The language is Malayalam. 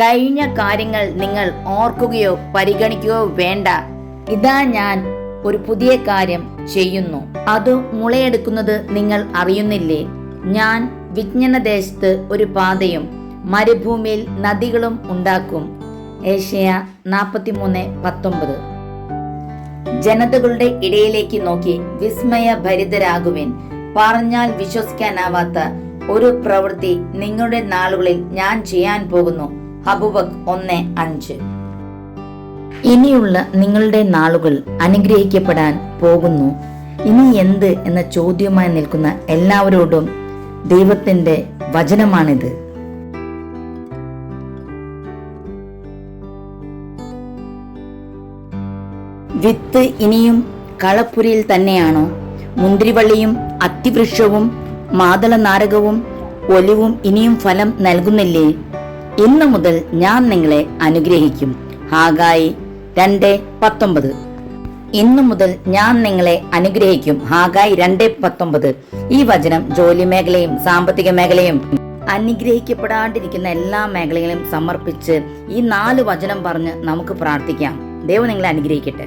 കഴിഞ്ഞ കാര്യങ്ങൾ നിങ്ങൾ ഓർക്കുകയോ പരിഗണിക്കുകയോ വേണ്ട. ഇതാ ഞാൻ ഒരു പുതിയ കാര്യം ചെയ്യുന്നു, അത് മുളയെടുക്കുന്നത് നിങ്ങൾ അറിയുന്നില്ലേ? ഞാൻ വിജ്ഞാനദേശത്ത് ഒരു പാതയും മരുഭൂമിയിൽ നദികളും ഉണ്ടാക്കും. ഏശയ്യാ 43:19. ജനതകളുടെ ഇടയിലേക്ക് നോക്കി വിസ്മയഭരിതരാകുവിൻ. പറഞ്ഞാൽ വിശ്വസിക്കാനാവാത്ത ഒരു പ്രവൃത്തി നിങ്ങളുടെ നാളുകളിൽ ഞാൻ ചെയ്യാൻ പോകുന്നു. ഹബക്കൂക്ക് 1:5. ഇനിയുള്ള നിങ്ങളുടെ നാളുകൾ അനുഗ്രഹിക്കപ്പെടാൻ പോകുന്നു. ഇനി എന്ത് എന്ന ചോദ്യവുമായി നിൽക്കുന്ന എല്ലാവരോടും ദൈവത്തിന്റെ വചനമാണിത്. വിത്ത് ഇനിയും കളപ്പുരയിൽ തന്നെയാണോ? മുന്തിരിവള്ളിയും അത്തിവൃക്ഷവും മാതള നാരകവും ഒലിവും ഇനിയും ഫലം നൽകുന്നില്ലേ? ഇന്നു മുതൽ ഞാൻ നിങ്ങളെ അനുഗ്രഹിക്കും. ഹാഗായി 2:19. ഇന്നു മുതൽ ഞാൻ നിങ്ങളെ അനുഗ്രഹിക്കും. ഹാഗായി 2:19. ഈ വചനം ജോലി മേഖലയും സാമ്പത്തിക മേഖലയും അനുഗ്രഹിക്കപ്പെടാണ്ടിരിക്കുന്ന എല്ലാ മേഖലകളും സമർപ്പിച്ച് ഈ 4 വചനം പറഞ്ഞ് നമുക്ക് പ്രാർത്ഥിക്കാം. ദൈവം നിങ്ങളെ അനുഗ്രഹിക്കട്ടെ.